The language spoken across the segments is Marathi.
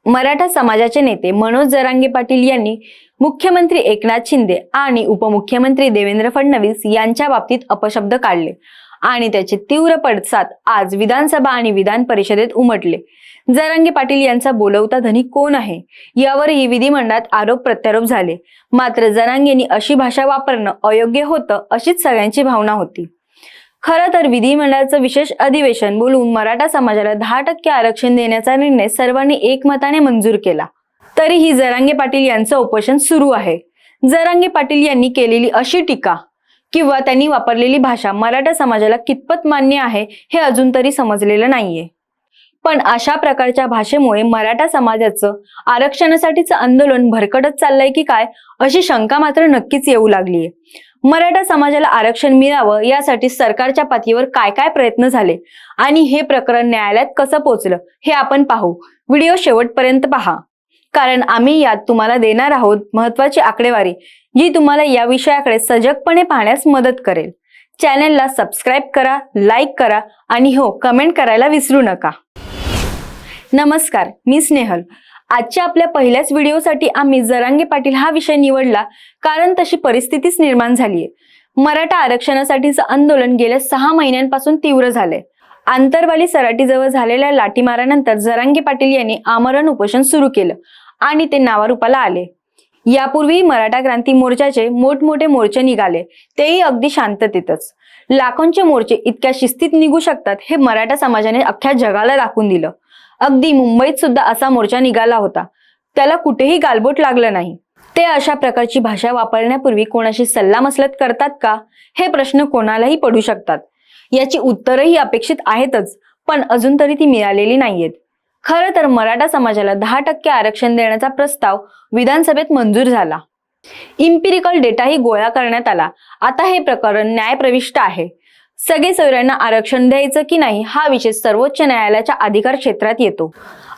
मराठा समाजाचे नेते मनोज जरांगे पाटील यांनी मुख्यमंत्री एकनाथ शिंदे आणि उपमुख्यमंत्री देवेंद्र फडणवीस यांच्या बाबतीत अपशब्द काढले आणि त्याचे तीव्र पडसाद आज विधानसभा आणि विधान परिषदेत उमटले। जरांगे पाटील यांचा बोलवता धनी कोण आहे यावरही विधिमंडळात आरोप प्रत्यारोप झाले। मात्र जरांगेंनी अशी भाषा वापरणं अयोग्य होतं अशीच सगळ्यांची भावना होती। खरं तर विधिमंडळाचं विशेष अधिवेशन बोलवून मराठा समाजाला 10% आरक्षण देण्याचा निर्णय सर्वांनी एकमताने मंजूर केला। तरीही जरांगे पाटील यांचं उपोषण सुरू आहे। जरांगे पाटील यांनी केलेली अशी टीका किंवा त्यांनी वापरलेली भाषा मराठा समाजाला कितपत मान्य आहे हे अजून तरी समजलेलं नाहीये। पण अशा प्रकारच्या भाषेमुळे मराठा समाजाचं आरक्षणासाठीचं आंदोलन भरकटत चाललंय की काय अशी शंका मात्र नक्कीच येऊ लागलीये। मराठा समाजाला आरक्षण मिळावं यासाठी सरकारच्या पातळीवर काय काय प्रयत्न झाले आणि हे प्रकरण न्यायालयात कसं पोहोचलं हे आपण पाहू। व्हिडिओ शेवटपर्यंत पहा, कारण आम्ही यात तुम्हाला देणार आहोत महत्त्वाची आकडेवारी जी तुम्हाला या विषयाकडे सजगपणे पाहण्यास मदत करेल। चॅनलला सबस्क्राईब करा, लाईक करा आणि हो, कमेंट करायला विसरू नका। नमस्कार, मी स्नेहल। आजच्या आपल्या पहिल्याच व्हिडिओसाठी आम्ही जरांगे पाटील हा विषय निवडला कारण तशी परिस्थितीच निर्माण झालीये। मराठा आरक्षणासाठीचं आंदोलन गेल्या 6 महिन्यांपासून तीव्र झालंय। आंतरवाली सराटीजवळ झालेल्या लाठीमारानंतर जरांगे पाटील यांनी आमरण उपोषण सुरू केलं आणि ते नावारूपाला आले। यापूर्वी मराठा क्रांती मोर्चाचे मोठमोठे मोर्चे निघाले, तेही अगदी शांततेतच। लाखोंचे मोर्चे इतक्या शिस्तीत निघू शकतात हे मराठा समाजाने अख्ख्या जगाला दाखवून दिलं। अगदी मुंबईत सुद्धा असा मोर्चा निघाला होता, त्याला कुठेही गालबोट लागलं नाही। ते अशा प्रकारची भाषा वापरण्यापूर्वी कोणाशी सल्लामसलत करतात का हे प्रश्न कोणालाही पडू शकतात। याची उत्तरही अपेक्षित आहेतच, पण अजून तरी ती मिळालेली नाहीयेत। खरं तर मराठा समाजाला 10% आरक्षण देण्याचा प्रस्ताव विधानसभेत मंजूर झाला। इम्पिरिकल डेटाही गोळा करण्यात आला। आता हे प्रकरण न्यायप्रविष्ट आहे। सगळे सोयऱ्यांना आरक्षण द्यायचं की नाही हा विषय सर्वोच्च न्यायालयाच्या अधिकार क्षेत्रात येतो।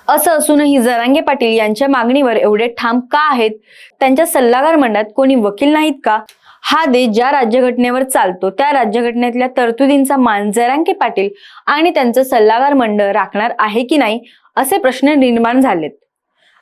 असं असूनही जरांगे पाटील यांच्या मागणीवर एवढे ठाम का आहेत? त्यांच्या सल्लागार मंडळात कोणी वकील नाहीत का? हा देश ज्या राज्यघटनेवर चालतो त्या राज्यघटनेतल्या तरतुदींचा मान जरांगे पाटील आणि त्यांचं सल्लागार मंडळ राखणार आहे की नाही असे प्रश्न निर्माण झालेत।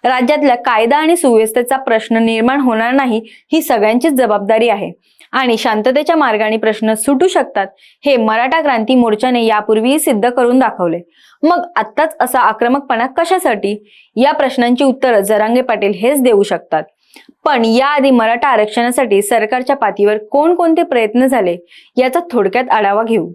राज्यातल्या कायदा आणि सुव्यवस्थेचा प्रश्न निर्माण होणार नाही ही सगळ्यांचीच जबाबदारी आहे आणि शांततेच्या मार्गाने प्रश्न सुटू शकतात हे मराठा क्रांती मोर्चाने यापूर्वीही सिद्ध करून दाखवले। मग आत्ताच असा आक्रमकपणा कशासाठी? या प्रश्नांची उत्तरं जरांगे पाटील हेच देऊ शकतात। पण याआधी मराठा आरक्षणासाठी सरकारच्या पातळीवर कोणकोणते प्रयत्न झाले याचा थोडक्यात आढावा घेऊ।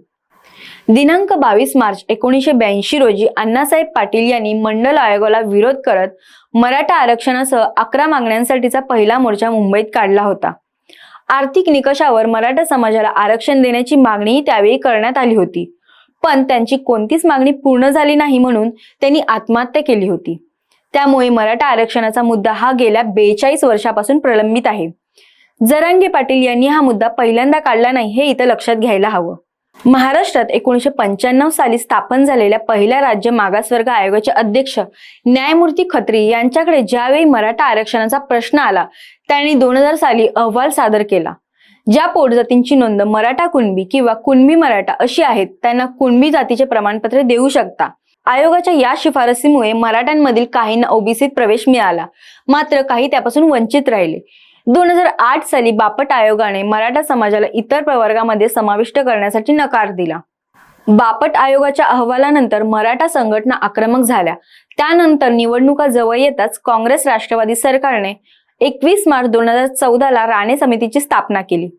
दिनांक 22 मार्च 1982 रोजी अण्णासाहेब पाटील यांनी मंडल आयोगाला विरोध करत मराठा आरक्षणासह 11 मागण्यांसाठीचा पहिला मोर्चा मुंबईत काढला होता। आर्थिक निकषावर मराठा समाजाला आरक्षण देण्याची मागणीही त्यावेळी करण्यात आली होती, पण त्यांची कोणतीच मागणी पूर्ण झाली नाही म्हणून त्यांनी आत्महत्या केली होती। त्यामुळे मराठा आरक्षणाचा मुद्दा हा गेल्या 42 वर्षापासून प्रलंबित आहे। जरांगे पाटील यांनी हा मुद्दा पहिल्यांदा काढला नाही हे इथं लक्षात घ्यायला हवं। महाराष्ट्रात 1995 साली स्थापन झालेल्या पहिल्या राज्य मागासवर्ग आयोगाचे अध्यक्ष न्यायमूर्ती खत्री यांच्याकडे ज्यावेळी मराठा आरक्षणाचा प्रश्न आला त्यांनी 2000 साली अहवाल सादर केला। ज्या पोटजातींची नोंद मराठा कुणबी किंवा कुणबी मराठा अशी आहेत त्यांना कुणबी जातीचे प्रमाणपत्र देऊ शकता। आयोगाच्या या शिफारसीमुळे मराठ्यांमधील काहींना ओबीसीत प्रवेश मिळाला, मात्र काही त्यापासून वंचित राहिले। 2008 साली बापट आयोगाने मराठा समाजाला इतर प्रवर्गामध्ये समाविष्ट करण्यासाठी नकार दिला। बापट आयोगाच्या अहवालानंतर मराठा संघटना आक्रमक झाल्या। त्यानंतर निवडणुका जवळ येताच काँग्रेस राष्ट्रवादी सरकारने 21 मार्च 2014 ला राणे समितीची स्थापना केली।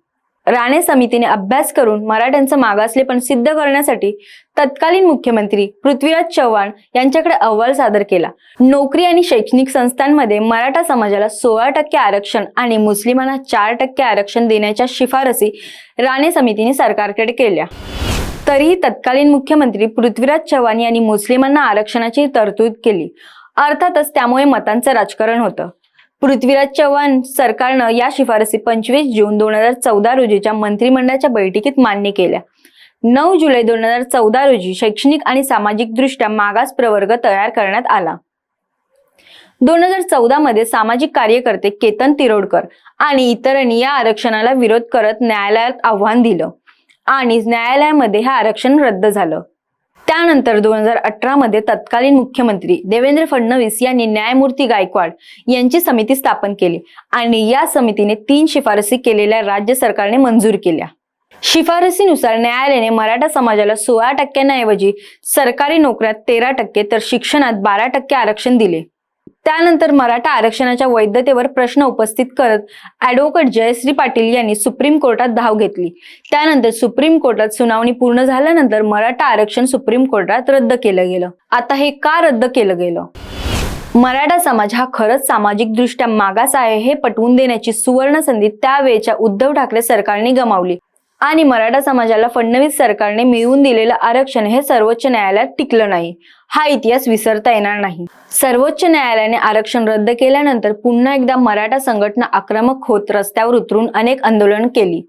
राणे समितीने अभ्यास करून मराठ्यांचं मागासलेपण सिद्ध करण्यासाठी तत्कालीन मुख्यमंत्री पृथ्वीराज चव्हाण यांच्याकडे अहवाल सादर केला। नोकरी आणि शैक्षणिक संस्थांमध्ये मराठा समाजाला 16% आरक्षण आणि मुस्लिमांना 4% आरक्षण देण्याच्या शिफारसी राणे समितीने सरकारकडे केल्या। तरीही तत्कालीन मुख्यमंत्री पृथ्वीराज चव्हाण यांनी मुस्लिमांना आरक्षणाची तरतूद केली। अर्थातच त्यामुळे मतांचं राजकारण होतं। पृथ्वीराज चव्हाण सरकारनं या शिफारसी 25 जून 2014 रोजीच्या मंत्रिमंडळाच्या बैठकीत मान्य केल्या। 9 जुलै 2014 रोजी शैक्षणिक आणि सामाजिकदृष्ट्या मागास प्रवर्ग तयार करण्यात आला। 2014 मध्ये सामाजिक कार्यकर्ते केतन तिरोडकर आणि इतरांनी या आरक्षणाला विरोध करत न्यायालयात आव्हान दिलं आणि न्यायालयामध्ये हे आरक्षण रद्द झालं। त्यानंतर 2018 मध्ये तत्कालीन मुख्यमंत्री देवेंद्र फडणवीस यांनी न्यायमूर्ती गायकवाड यांची समिती स्थापन केली आणि या समितीने 3 शिफारसी केलेल्या राज्य सरकारने मंजूर केल्या. शिफारसीनुसार न्यायालयाने मराठा समाजाला 16% ऐवजी सरकारी नोकऱ्यात 13% तर शिक्षणात 12% आरक्षण दिले. त्यानंतर मराठा आरक्षणाच्या वैधतेवर प्रश्न उपस्थित करत ॲडव्होकेट जयश्री पाटील यांनी सुप्रीम कोर्टात धाव घेतली. त्यानंतर सुप्रीम कोर्टात सुनावणी पूर्ण झाल्यानंतर मराठा आरक्षण सुप्रीम कोर्टात रद्द केलं गेलं. आता हे का रद्द केलं गेलं? मराठा समाज हा खरंच सामाजिकदृष्ट्या मागास आहे हे पटवून देण्याची सुवर्ण संधी त्यावेळच्या उद्धव ठाकरे सरकारने गमावली आणि मराठा समाजाला फडणवीस सरकारने मिळवून दिलेलं आरक्षण हे सर्वोच्च न्यायालयात टिकलं नाही. हा इतिहास विसरता येणार नाही. सर्वोच्च न्यायालयाने आरक्षण रद्द केल्यानंतर पुन्हा एकदा मराठा संघटना आक्रमक होत रस्त्यावर उतरून अनेक आंदोलन केली,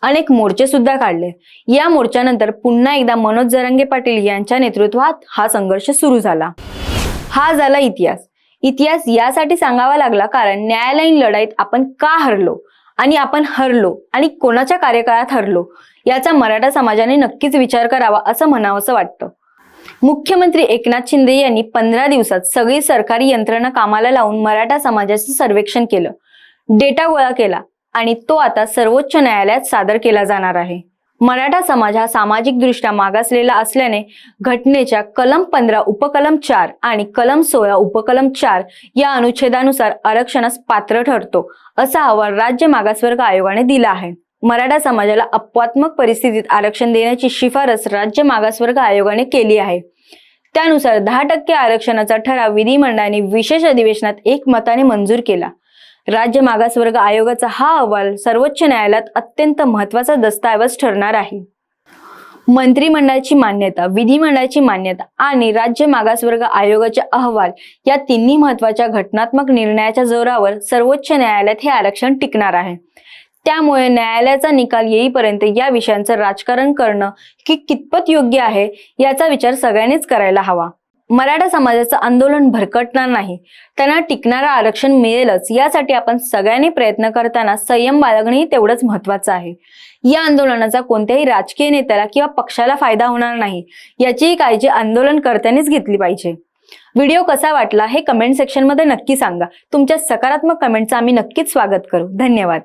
अनेक मोर्चे सुद्धा काढले. या मोर्चानंतर पुन्हा एकदा मनोज जरांगे पाटील यांच्या नेतृत्वात हा संघर्ष सुरू झाला. हा झाला इतिहास. इतिहास यासाठी सांगावा लागला कारण न्यायालयीन लढाईत आपण का हरलो आणि आपण हरलो आणि कोणाच्या कार्यकाळात हरलो याचा मराठा समाजाने नक्कीच विचार करावा असं म्हणावंसं वाटतं. मुख्यमंत्री एकनाथ शिंदे यांनी 15 दिवसात सगळी सरकारी यंत्रणा कामाला लावून मराठा समाजाचे सर्वेक्षण केलं, डेटा गोळा केला आणि तो आता सर्वोच्च न्यायालयात सादर केला जाणार आहे. मराठा समाज हा सामाजिकदृष्ट्या मागासलेला असल्याने घटनेच्या कलम 15 उपकलम 4 आणि कलम 16 उपकलम 4 या अनुच्छेदानुसार आरक्षणास पात्र ठरतो असा अहवाल राज्य मागासवर्ग आयोगाने दिला आहे. मराठा समाजाला अपवादात्मक परिस्थितीत आरक्षण देण्याची शिफारस राज्य मागासवर्ग आयोगाने केली आहे. त्यानुसार 10% आरक्षणाचा ठराव विधिमंडळाने विशेष अधिवेशनात एकमताने मंजूर केला. राज्य मागासवर्ग आयोगाचा हा अहवाल सर्वोच्च न्यायालयात अत्यंत महत्त्वाचा दस्तऐवज ठरणार आहे. मंत्रिमंडळाची मान्यता, विधिमंडळाची मान्यता आणि राज्य मागासवर्ग आयोगाचे अहवाल या तिन्ही महत्त्वाच्या घटनात्मक निर्णयाच्या जोरावर सर्वोच्च न्यायालयात हे आरक्षण टिकणार आहे. त्यामुळे न्यायालयाचा निकाल येईपर्यंत या विषयांचं राजकारण करणं कितपत योग्य आहे याचा विचार सगळ्यांनीच करायला हवा. मराठा समाजाचं आंदोलन भरकटणार नाही, त्यांना टिकणारं आरक्षण मिळेलच यासाठी आपण सगळ्यांनी प्रयत्न करताना संयम बाळगणंही तेवढंच महत्त्वाचं आहे. या आंदोलनाचा कोणत्याही राजकीय नेत्याला किंवा पक्षाला फायदा होणार नाही याचीही काळजी आंदोलनकर्त्यांनीच घेतली पाहिजे. व्हिडिओ कसा वाटला हे कमेंट सेक्शन मध्ये नक्की सांगा. तुमच्या सकारात्मक कमेंटचं आम्ही नक्कीच स्वागत करू. धन्यवाद.